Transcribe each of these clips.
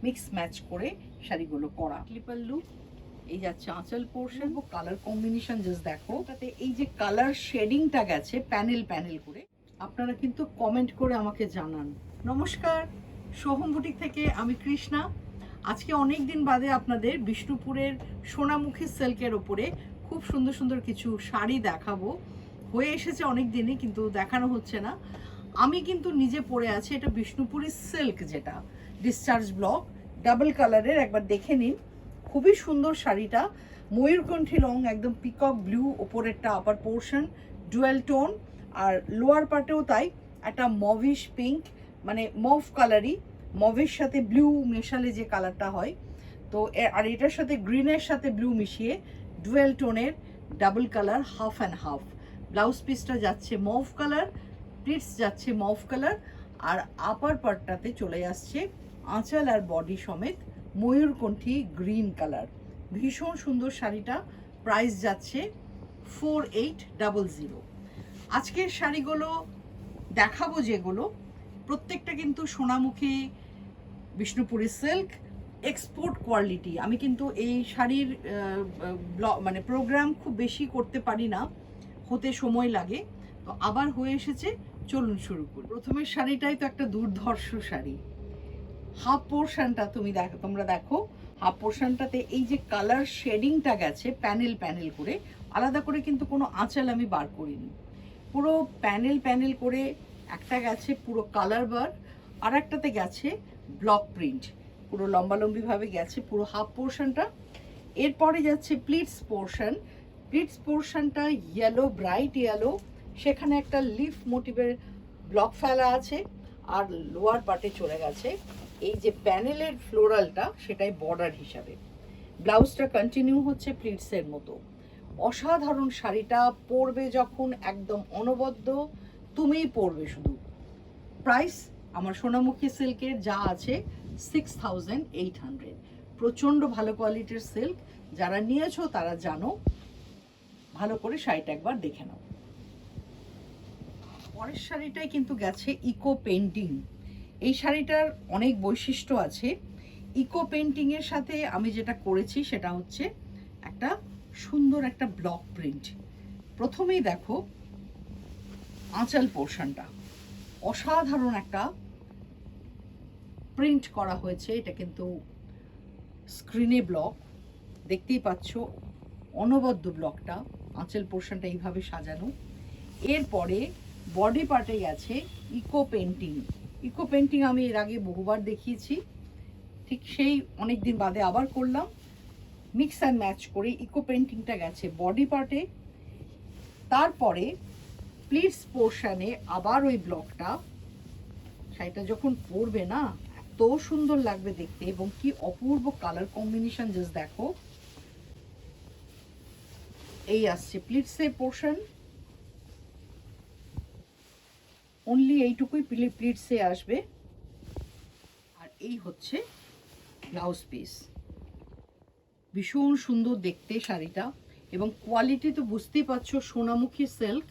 Mix match করে শাড়িগুলো করা। পাল্লু, এই যাচ্ছে আঁচল পোর্শন, কালার কম্বিনেশন জাস্ট দেখো। তাতে এই যে কালার শেডিংটা গেছে প্যানেল প্যানেল করে, আপনারা কিন্তু কমেন্ট করে আমাকে জানান। নমস্কার, সোহম বুটিক থেকে আমি কৃষ্ণা। আজকে অনেক দিন বাদে আপনাদের বিষ্ণুপুরের সোনামুখী সিল্কের ওপরে খুব সুন্দর সুন্দর কিছু শাড়ি দেখাবো। হয়ে এসেছে অনেক দিনই, কিন্তু দেখানো হচ্ছে না। আমি কিন্তু নিজে পরে আছি, এটা বিষ্ণুপুরি সিল্ক, যেটা ডিসচার্জ ব্লক, ডাবল কালারের। একবার দেখে নিন, খুবই সুন্দর শাড়িটা। ময়ূরকণ্ঠী রং, একদম পিকক ব্লু, ওপরেরটা আপার পোর্শন ডুয়েল টোন, আর লোয়ার পার্টেও তাই একটা মভিশ পিঙ্ক, মানে মভ কালারই, মভের সাথে ব্লু মেশালে যে কালারটা হয়। তো আর এটার সাথে গ্রিনের সাথে ব্লু মিশিয়ে ডুয়েল টোনের double colour, half and half. Blouse পিসটা যাচ্ছে মভ কালার, প্লিটস যাচ্ছে মভ কালার, আর আপার পার্টটাতে চলে আসছে আঁচল আর বডি সমেত ময়ূরকণ্ঠী গ্রিন কালার। ভীষণ সুন্দর শাড়িটা। প্রাইস যাচ্ছে 4800। আজকের শাড়িগুলো দেখাবো যেগুলো, প্রত্যেকটা কিন্তু Sonamukhi Bishnupuri silk, export quality. আমি কিন্তু এই শাড়ির মানে প্রোগ্রাম খুব বেশি করতে পারি না, হতে সময় লাগে, তো আবার হয়ে এসেছে। চলুন শুরু করি। প্রথমের শাড়িটাই তো একটা দুর্ধর্ষ শাড়ি। হাফ পোর্শনটা তোমরা দেখো, হাফ পোর্শনটাতে এই যে কালার শেডিংটা গেছে প্যানেল প্যানেল করে, আলাদা করে কিন্তু কোনো আঁচল আমি বার করিনি, পুরো প্যানেল প্যানেল করে। একটা গেছে পুরো কালার বার, আর একটাতে গেছে ব্লক প্রিন্ট, পুরো লম্বালম্বিভাবে গেছে পুরো হাফ পোর্শনটা। এরপরে যাচ্ছে প্লিটস পোর্শন। প্লিটস পোর্শনটা ইয়েলো, ব্রাইট ইয়েলো, সেখানে একটা লিফ মোটিভের ব্লক ফেলা আছে, আর লোয়ার পার্টে চলে গেছে এই যে প্যানেলের ফ্লোরালটা, সেটাই বর্ডার হিসাবে। ব্লাউজটা কন্টিনিউ হচ্ছে প্লিটসের মতো। অসাধারণ শাড়িটা, পরবে যখন একদম অনবদ্য, তুমিই পরবে শুধু। প্রাইস আমার সোনামুখী সিল্কের যা আছে 6800। প্রচণ্ড ভালো কোয়ালিটির সিল্ক, যারা নিয়েছো তারা জানো। ভালো করে শাড়িটা একবার দেখে নাও। পরের শাড়িটাই কিন্তু গেছে ইকো পেন্টিং। এই শাড়িটার অনেক বৈশিষ্ট্য আছে। ইকো পেন্টিংয়ের সাথে আমি যেটা করেছি সেটা হচ্ছে একটা সুন্দর একটা ব্লক প্রিন্ট। প্রথমেই দেখো আঁচল পোর্শনটা, অসাধারণ একটা প্রিন্ট করা হয়েছে। এটা কিন্তু স্ক্রিনে ব্লক, দেখতেই পাচ্ছ অনবদ্য ব্লকটা। আঁচল পোর্শনটা এইভাবে সাজানো। এরপরে বডি পার্টে গেছে ইকো পেন্টিং। ইকো পেন্টিং আমি এর আগে বহুবার দেখিয়েছি, ঠিক সেই অনেক দিন বাদে আবার করলাম। মিক্স অ্যান্ড ম্যাচ করে ইকো পেন্টিংটা গেছে বডি পার্টে। তারপরে প্লিটস পোর্শনে আবার ওই ব্লকটা। শাড়িটা যখন পরবে না, এত সুন্দর লাগবে দেখতে, এবং কি অপূর্ব কালার কম্বিনেশন জাস্ট দেখো। এই আসছে প্লিটসের পোর্শন, অনলি এইটুকুই প্লিটসে আসবে। আর এই হচ্ছে ব্লাউজ পিস। ভীষণ সুন্দর দেখতে শাড়িটা, এবং কোয়ালিটি তো বুঝতেই পারছো। সোনামুখী সিল্ক,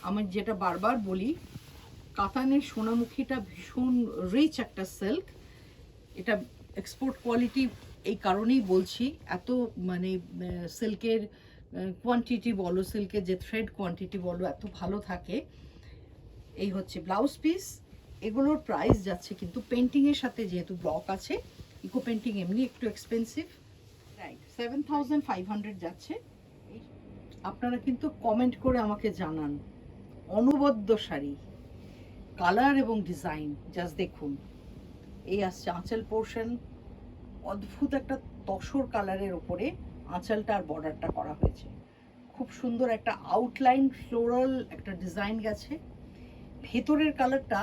আমি যেটা বারবার বলি, কাতানের সোনামুখীটা ভীষণ রিচ একটা সিল্ক। এটা এক্সপোর্ট কোয়ালিটি এই কারণেই বলছি, এত মানে সিল্কের কোয়ান্টিটি বলো, সিল্কের যে থ্রেড কোয়ান্টিটি বলো, এত ভালো থাকে। এই হচ্ছে ব্লাউজ পিস। এগুলোর প্রাইস যাচ্ছে কিন্তু পেন্টিংয়ের সাথে, যেহেতু ব্লক আছে, ইকো পেন্টিং এমনি একটু এক্সপেন্সিভ, রাইট, 7500 যাচ্ছে। আপনারা কিন্তু কমেন্ট করে আমাকে জানান। অনবদ্য শাড়ি, কালার এবং ডিজাইন জাস্ট দেখুন। এই আসছে আঁচল পোর্শন, অদ্ভুত একটা তসর কালারের ওপরে আঁচলটা আর বর্ডারটা করা হয়েছে। খুব সুন্দর একটা আউটলাইন ফ্লোরাল একটা ডিজাইন গেছে। ভেতরের কালারটা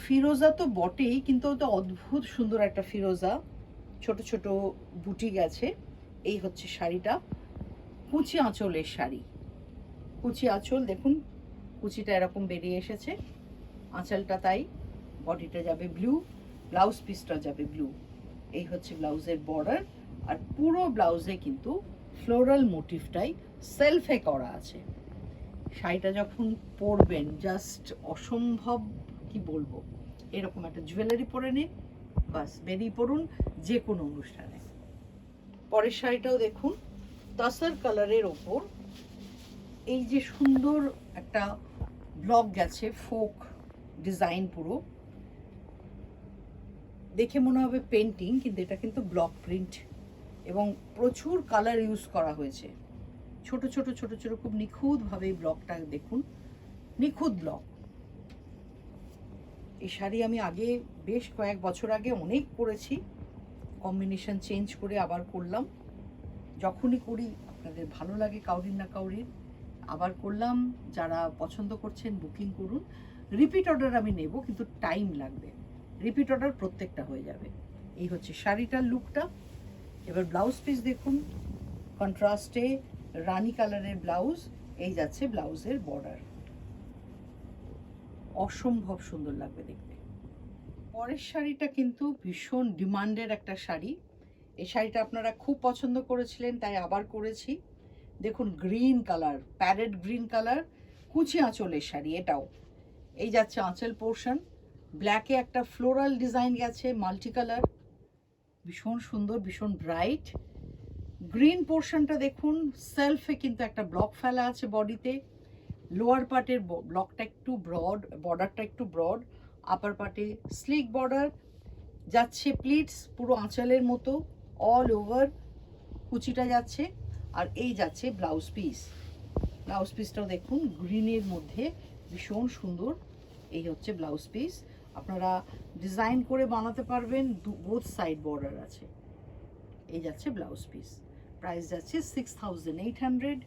ফিরোজা তো বটেই, কিন্তু ওটা অদ্ভুত সুন্দর একটা ফিরোজা, ছোট ছোট বুটি গেছে। এই হচ্ছে শাড়িটা, কুচি আঁচলের শাড়ি। কুচি আঁচল দেখুন, কুচিটা এরকম বেরিয়ে এসেছে, আঁচলটা তাই। বডিটা যাবে ব্লু, ব্লাউজ পিসটা যাবে ব্লু। এই হচ্ছে ব্লাউজের বর্ডার, আর পুরো ব্লাউজে কিন্তু ফ্লোরাল মোটিভটাই সেলফে করা আছে। শাড়িটা যখন পরবেন জাস্ট অসম্ভব, কি বলবো, এরকম একটা জুয়েলারি পরে নিন, বাস বেরিয়ে পড়ুন যে কোনো অনুষ্ঠানে। পরের শাড়িটাও দেখুন, তাসার কালারের ওপর এই যে সুন্দর একটা ব্লক গেছে, ফোক ডিজাইন, পুরো দেখে মনে হবে পেন্টিং, কিন্তু এটা কিন্তু ব্লক প্রিন্ট এবং প্রচুর কালার ইউজ করা হয়েছে। ছোট ছোট ছোট ছোট খুব নিখুঁতভাবে এই ব্লকটা দেখুন, নিখুঁত ব্লক। এই শাড়ি আমি আগে বেশ কয়েক বছর আগে অনেক করেছি, কম্বিনেশন চেঞ্জ করে আবার করলাম। যখনই করি আপনাদের ভালো লাগে কাউরির না কাউরির, আবার করলাম। যারা পছন্দ করছেন বুকিং করুন। রিপিট অর্ডার আমি নেব, কিন্তু টাইম লাগবে। রিপিট অর্ডার প্রত্যেকটা হয়ে যাবে। এই হচ্ছে শাড়িটার লুকটা। এবার ব্লাউজ পিস দেখুন, কন্ট্রাস্টে রানী কালারের ব্লাউজ, এই যাচ্ছে ব্লাউজের বর্ডার, অসম্ভব সুন্দর লাগবে দেখতে। পরের শাড়িটা কিন্তু ভীষণ ডিমান্ডের একটা শাড়ি। এই শাড়িটা আপনারা খুব পছন্দ করেছিলেন, তাই আবার করেছি। দেখুন green colour, parrot green colour, কুচি আঁচলের শাড়ি এটাও। এই যাচ্ছে আঁচল পোর্শন, ব্ল্যাকে একটা ফ্লোরাল ডিজাইন গেছে, মাল্টি কালার, ভীষণ সুন্দর, ভীষণ ব্রাইট। গ্রিন পোর্শনটা দেখুন, সেলফে কিন্তু একটা ব্লক ফেলা আছে বডিতে। লোয়ার পার্টের ব্লকটা একটু ব্রড, বর্ডারটা একটু ব্রড, আপার পার্টে স্লিক বর্ডার যাচ্ছে, প্লিটস পুরো আঁচলের মতো অল ওভার কুচিটা যাচ্ছে। আর এই যাচ্ছে ব্লাউজ পিস। ব্লাউজ পিসটাও দেখুন গ্রিনের মধ্যে ভীষণ সুন্দর। এই হচ্ছে ব্লাউজ পিস, আপনারা ডিজাইন করে বানাতে পারবেন, বোথ সাইড বর্ডার আছে। এই যাচ্ছে ব্লাউজ পিস, প্রাইস যাচ্ছে 6800।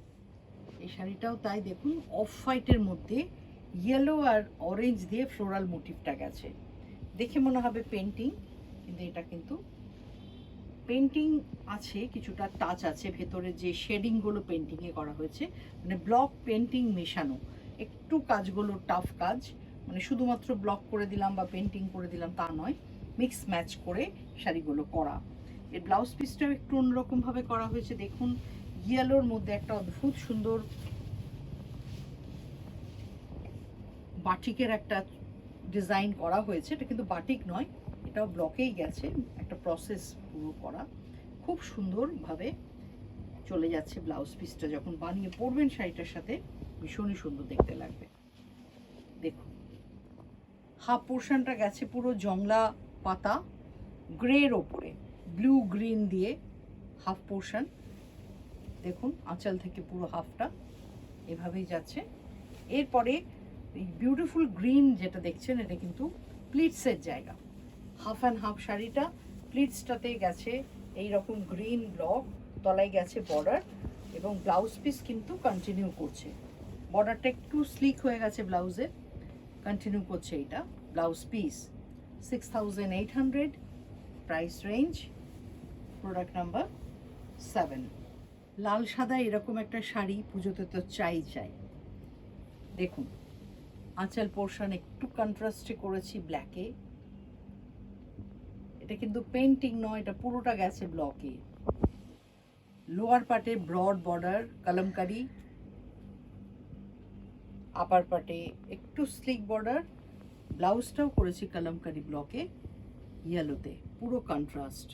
এই শাড়িটাও তাই দেখুন, অফ হোয়াইটের মধ্যে ইয়েলো আর অরেঞ্জ দিয়ে ফ্লোরাল মোটিভটা গেছে, দেখে মনে হবে পেন্টিং, কিন্তু এটা কিন্তু পেন্টিং আছে, কিছুটা টাচ আছে ভেতরে, যে শেডিংগুলো পেন্টিংয়ে করা হয়েছে, মানে ব্লক পেন্টিং মেশানো। একটু কাজগুলো টাফ কাজ, মানে শুধুমাত্র ব্লক করে দিলাম বা পেন্টিং করে দিলাম তা নয়, মিক্স ম্যাচ করে শাড়িগুলো করা। এর ব্লাউজ পিসটাও একটু অন্যরকমভাবে করা হয়েছে, দেখুন ইয়েলোর মধ্যে একটা অদ্ভুত সুন্দর বাটিকের একটা ডিজাইন করা হয়েছে। এটা কিন্তু বাটিক নয়, এটাও ব্লকেই গেছে, একটা প্রসেস পুরো করা, খুব সুন্দরভাবে চলে যাচ্ছে। ব্লাউজ পিসটা যখন বানিয়ে পরবেন শাড়িটার সাথে ভীষণই সুন্দর দেখতে লাগবে। দেখুন হাফ পোর্শনটা গেছে পুরো জংলা পাতা গ্রের ওপরে, ব্লু গ্রিন দিয়ে হাফ পোর্শন, দেখুন আঁচল থেকে পুরো হাফটা এভাবেই যাচ্ছে। এরপরে এই বিউটিফুল গ্রিন যেটা দেখছেন, এটা কিন্তু প্লিটসের জায়গা। হাফ অ্যান্ড হাফ শাড়িটা, প্লিটসটাতে গেছে এই রকম গ্রিন ব্লক, তলায় গেছে বর্ডার, এবং ব্লাউজ পিস কিন্তু কন্টিনিউ করছে। বর্ডারটা একটু স্লিক হয়ে গেছে ব্লাউজে, কন্টিনিউ করছে এটা। Blouse piece 6800, price range, product number 7। লাল সাদা এরকম একটা শাড়ি পুজোতে তো চাই। দেখুন আঁচল পোর্শন একটু কন্ট্রাস্টে করেছি ব্ল্যাকে, এটা কিন্তু পেন্টিং নয়, এটা পুরোটা গেছে ব্লকে। লোয়ার পার্টে ব্রড বর্ডার কলমকারি, আপার পার্টে একটু স্লিক বর্ডার, ব্লাউজটাও করেছি কলমকারি ব্লকে ইয়েলোতে, পুরো কন্ট্রাস্ট।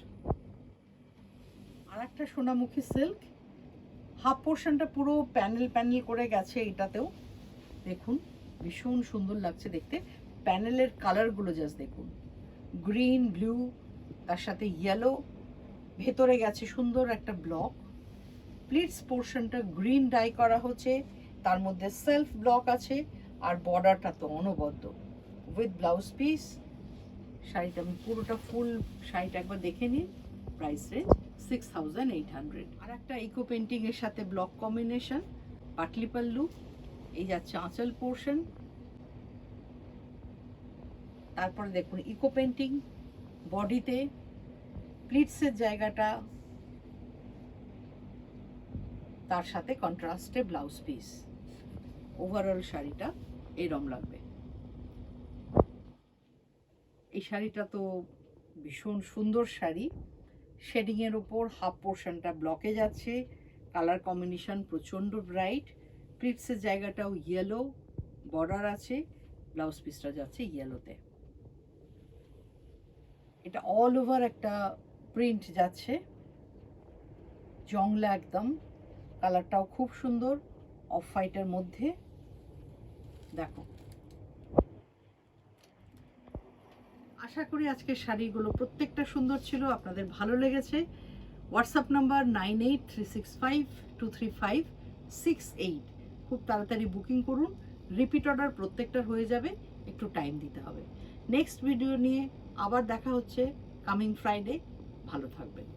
আর একটা সোনামুখী সিল্ক, হাফ পোর্শনটা পুরো প্যানেল প্যানেল করে গেছে, এটাতেও দেখুন ভীষণ সুন্দর লাগছে দেখতে। প্যানেলের কালারগুলো জাস্ট দেখুন, গ্রিন ব্লু, তার সাথে ইয়েলো, ভেতরে গেছে সুন্দর একটা ব্লক। প্লিটস পোর্শনটা গ্রিন ডাই করা হচ্ছে, তার মধ্যে সেলফ ব্লক আছে, আর বর্ডারটা তো অনবদ্য উইথ ব্লাউজ পিস। শাড়িটা আমি পুরোটা ফুল শাড়িটা একবার দেখে নিন। Price range 6800। আর একটা ইকো পেন্টিং এর সাথে ব্লক কম্বিনেশন, পাটলি পাল্লু, এই যাচ্ছে আঁচল পোর্শন। তারপরে দেখুন ইকো পেন্টিং বডিতে, প্লিটসের জায়গাটা, তার সাথে কন্ট্রাস্টে ব্লাউজ পিস। ওভারঅল শাড়িটা এরম লাগবে। এই শাড়িটা তো ভীষণ সুন্দর শাড়ি, শেডিংয়ের ওপর হাফ পোর্শনটা ব্লকে যাচ্ছে, কালার কম্বিনেশন প্রচণ্ড ব্রাইট, প্লিটসের জায়গাটাও ইয়েলো, বর্ডার আছে, ব্লাউজ পিসটা যাচ্ছে ইয়েলোতে। এটা অল ওভার একটা প্রিন্ট যাচ্ছে, জংলা একদম, কালারটাও খুব সুন্দর, অফ হোয়াইটের মধ্যে। দেখো, আশা করি আজকের শাড়িগুলো প্রত্যেকটা সুন্দর ছিল, আপনাদের ভালো লেগেছে। WhatsApp number 9836523568। খুব তাড়াতাড়ি বুকিং করুন, রিপিট অর্ডার প্রত্যেকটার হয়ে যাবে, একটু টাইম দিতে হবে। নেক্সট ভিডিও নিয়ে আবার দেখা হচ্ছে কামিং ফ্রাইডে। ভালো থাকবেন।